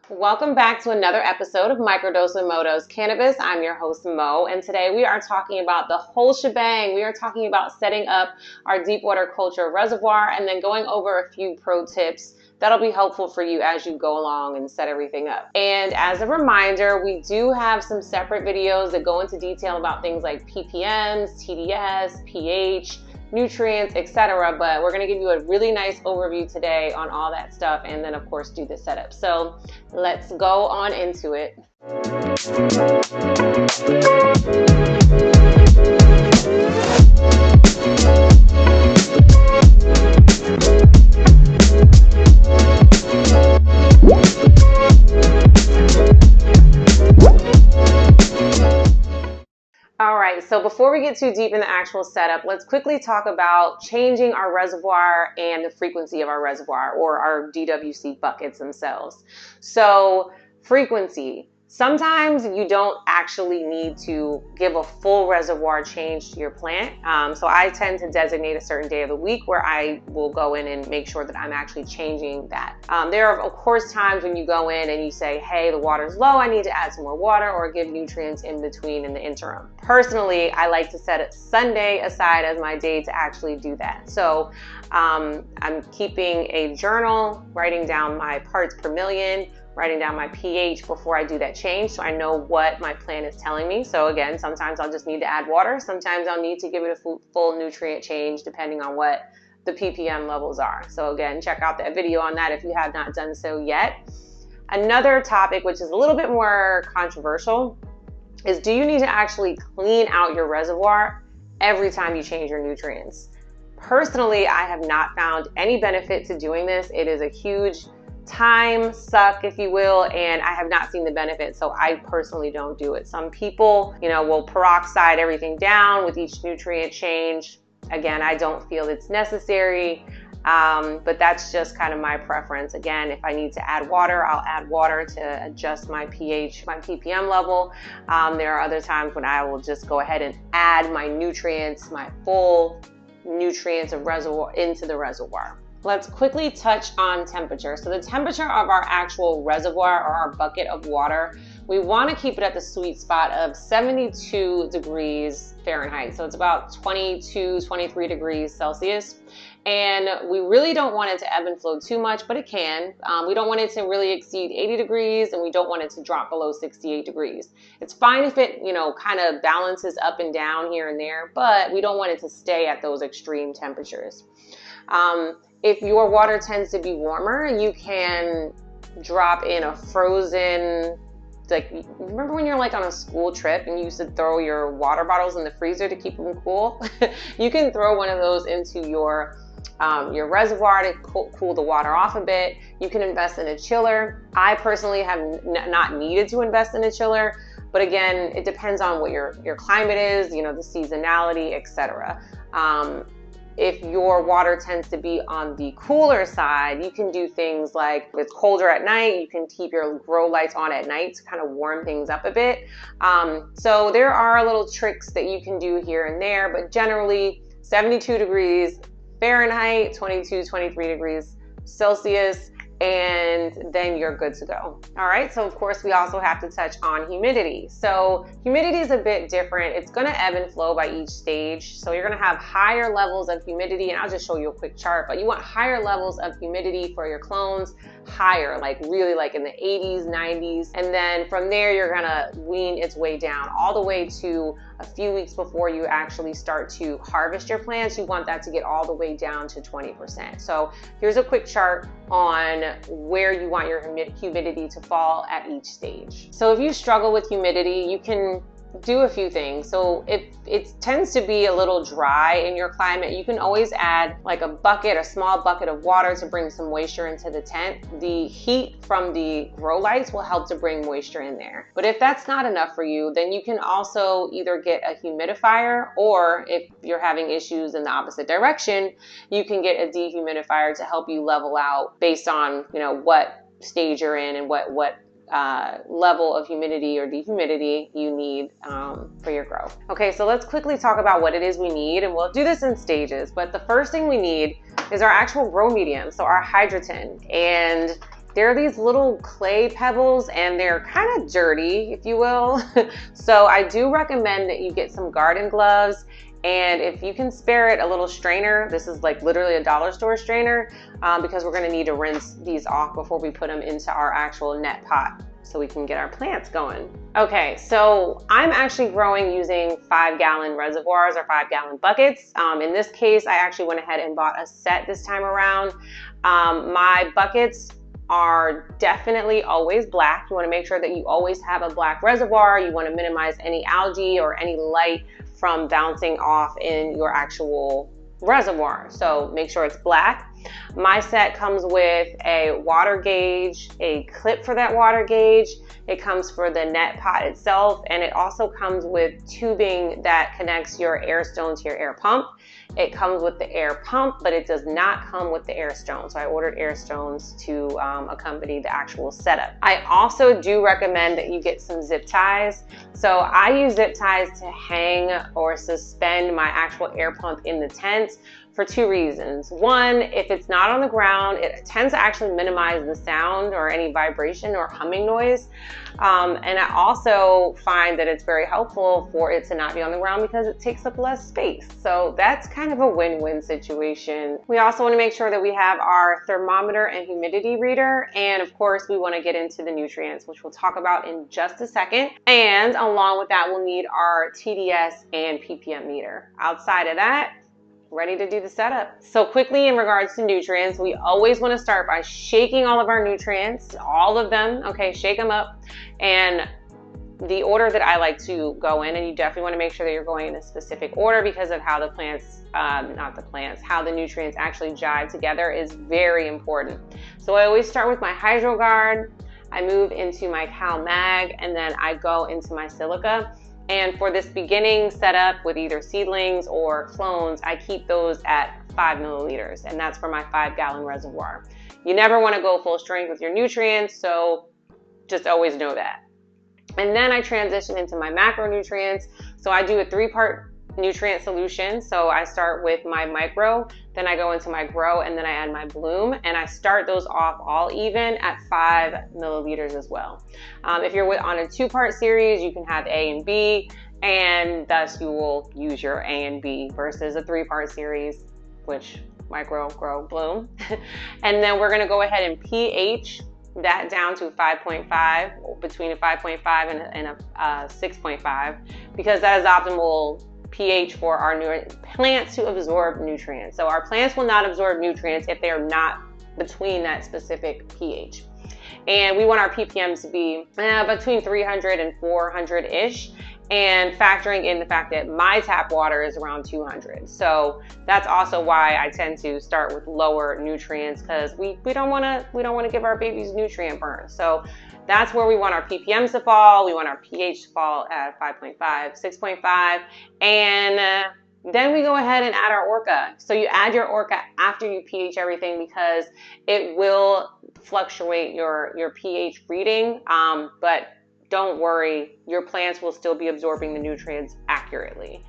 Welcome back to another episode of Microdose with MoDose Cannabis. I'm your host Mo, and today we are talking about the whole shebang. We are talking about setting up our deep water culture reservoir and then going over a few pro tips that'll be helpful for you as you go along and set everything up. And as a reminder, we do have some separate videos that go into detail about things like ppms, TDS, pH, nutrients, etc. But we're going to give you a really nice overview today on all that stuff, and then of course do the setup. So let's go on into it. All right, so before we get too deep in the actual setup, let's quickly talk about changing our reservoir and the frequency of our reservoir, or our DWC buckets themselves. So frequency. Sometimes you don't actually need to give a full reservoir change to your plant. So I tend to designate a certain day of the week where I will go in and make sure that I'm actually changing that. There are of course times when you go in and you say, hey, the water's low, I need to add some more water, or give nutrients in between in the interim. Personally, I like to set Sunday aside as my day to actually do that. So I'm keeping a journal, writing down my parts per million, writing down my pH before I do that change, so I know what my plant is telling me. So again, sometimes I'll just need to add water. Sometimes I'll need to give it a full nutrient change depending on what the ppm levels are. So again, check out that video on that if you have not done so yet. Another topic, which is a little bit more controversial, is do you need to actually clean out your reservoir every time you change your nutrients? Personally, I have not found any benefit to doing this. It is a huge time suck, if you will, and I have not seen the benefit, so I personally don't do it. Some people, will peroxide everything down with each nutrient change. Again, I don't feel it's necessary, but that's just kind of my preference. Again, if I need to add water, I'll add water to adjust my pH, my ppm level. There are other times when I will just go ahead and add my nutrients, my full nutrients of reservoir into the reservoir. Let's quickly touch on temperature. So the temperature of our actual reservoir, or our bucket of water, we want to keep it at the sweet spot of 72 degrees Fahrenheit. So it's about 22, 23 degrees Celsius. And we really don't want it to ebb and flow too much, but it can. We don't want it to really exceed 80 degrees, and we don't want it to drop below 68 degrees. It's fine if it, kind of balances up and down here and there, but we don't want it to stay at those extreme temperatures. If your water tends to be warmer, you can drop in a frozen, remember when you're on a school trip and you used to throw your water bottles in the freezer to keep them cool? You can throw one of those into your reservoir to cool the water off a bit. You can invest in a chiller. I personally have not needed to invest in a chiller, but again, it depends on what your climate is, the seasonality, etc. If your water tends to be on the cooler side, you can do things like, if it's colder at night, you can keep your grow lights on at night to kind of warm things up a bit. So there are little tricks that you can do here and there, but generally 72 degrees Fahrenheit, 22, 23 degrees Celsius, and then you're good to go. All right, so of course we also have to touch on humidity. So humidity is a bit different. It's gonna ebb and flow by each stage. So you're gonna have higher levels of humidity, and I'll just show you a quick chart, but you want higher levels of humidity for your clones, higher, really in the 80s, 90s. And then from there, you're gonna wean its way down all the way to a few weeks before you actually start to harvest your plants. You want that to get all the way down to 20%. So here's a quick chart on where you want your humidity to fall at each stage. So if you struggle with humidity, you can do a few things. So if it tends to be a little dry in your climate, you can always add a small bucket of water to bring some moisture into the tent. The heat from the grow lights will help to bring moisture in there. But if that's not enough for you, then you can also either get a humidifier, or if you're having issues in the opposite direction, you can get a dehumidifier to help you level out based on what stage you're in and what level of humidity or dehumidity you need for your growth. Okay, so let's quickly talk about what it is we need, and we'll do this in stages. But the first thing we need is our actual grow medium, so our Hydroton. And They're these little clay pebbles and they're kind of dirty, if you will. So I do recommend that you get some garden gloves, and if you can spare it, a little strainer. This is like literally a dollar store strainer, because we're gonna need to rinse these off before we put them into our actual net pot so we can get our plants going. Okay, so I'm actually growing using 5-gallon reservoirs or 5-gallon buckets. In this case, I actually went ahead and bought a set this time around. My buckets are definitely always black. You want to make sure that you always have a black reservoir. You want to minimize any algae or any light from bouncing off in your actual reservoir. So make sure it's black. My set comes with a water gauge, a clip for that water gauge. It comes for the net pot itself, and it also comes with tubing that connects your air stone to your air pump. It comes with the air pump, but it does not come with the air stone. So I ordered air stones to accompany the actual setup. I also do recommend that you get some zip ties. So I use zip ties to hang or suspend my actual air pump in the tent for 2 reasons. One, if it's not on the ground, it tends to actually minimize the sound or any vibration or humming noise. And I also find that it's very helpful for it to not be on the ground because it takes up less space. So that's kind of a win-win situation. We also want to make sure that we have our thermometer and humidity reader. And of course, we want to get into the nutrients, which we'll talk about in just a second. And along with that, we'll need our TDS and ppm meter. Outside of that, ready to do the setup. So quickly, in regards to nutrients, we always want to start by shaking all of our nutrients, all of them. Okay, shake them up. And the order that I like to go in, and you definitely want to make sure that you're going in a specific order because of how the plants, how the nutrients actually jive together is very important. So I always start with my HydroGuard, I move into my CalMag, and then I go into my Silica. And for this beginning setup with either seedlings or clones, I keep those at 5 milliliters, and that's for my 5-gallon reservoir. You never want to go full strength with your nutrients, so just always know that. And then I transition into my macronutrients. So I do a 3-part nutrient solution. So I start with my micro, then I go into my grow, and then I add my bloom, and I start those off all even at 5 milliliters as well. If you're on a 2-part series, you can have A and B, and thus you will use your A and B versus a 3-part series, which micro, grow, bloom. And then we're gonna go ahead and pH that down to 5.5, between a 5.5 and a 6.5, because that is optimal pH for our plants to absorb nutrients. So our plants will not absorb nutrients if they are not between that specific pH. And we want our ppm to be between 300 and 400-ish, and factoring in the fact that my tap water is around 200. So that's also why I tend to start with lower nutrients, because we don't want to give our babies nutrient burn. So that's where we want our ppms to fall. We want our pH to fall at 5.5, 6.5, and then we go ahead and add our Orca. So you add your Orca after you pH everything, because it will fluctuate your pH reading, but don't worry, your plants will still be absorbing the nutrients accurately.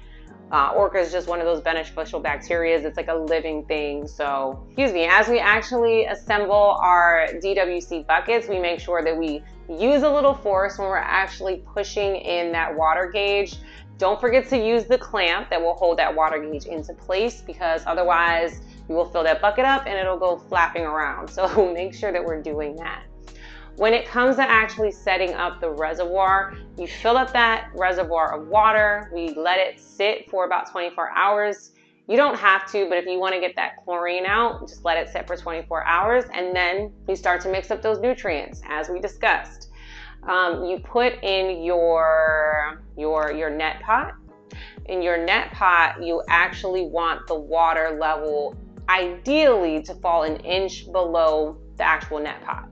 Orca is just one of those beneficial bacteria. It's like a living thing. So, excuse me, as we actually assemble our DWC buckets, we make sure that we use a little force when we're actually pushing in that water gauge. Don't forget to use the clamp that will hold that water gauge into place, because otherwise you will fill that bucket up and it'll go flapping around. So make sure that we're doing that. When it comes to actually setting up the reservoir, you fill up that reservoir of water. We let it sit for about 24 hours. You don't have to, but if you want to get that chlorine out, just let it sit for 24 hours, and then you start to mix up those nutrients, as we discussed. You put in your net pot. In your net pot, you actually want the water level ideally to fall an inch below the actual net pot.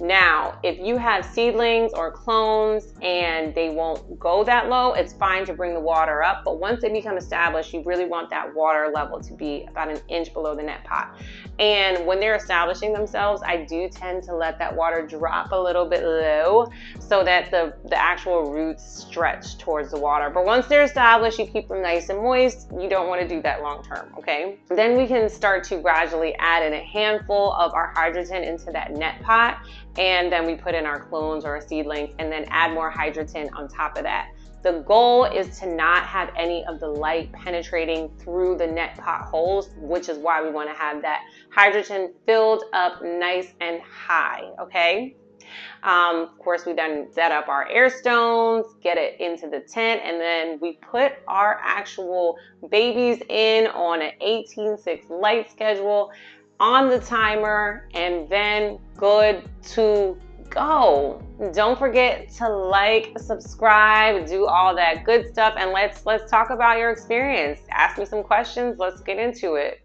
Now, if you have seedlings or clones and they won't go that low, it's fine to bring the water up. But once they become established, you really want that water level to be about an inch below the net pot. And when they're establishing themselves, I do tend to let that water drop a little bit low so that the actual roots stretch towards the water. But once they're established, you keep them nice and moist. You don't want to do that long term, okay? Then we can start to gradually add in a handful of our Hydroton into that net pot. And then we put in our clones or our seedlings and then add more Hydroton on top of that. The goal is to not have any of the light penetrating through the net pot holes, which is why we want to have that Hydroton filled up nice and high, okay? Of course, we then set up our air stones, get it into the tent, and then we put our actual babies in on an 18/6 light schedule on the timer, and then good to go. Don't forget to like, subscribe, do all that good stuff, and let's talk about your experience. Ask me some questions. Let's get into it.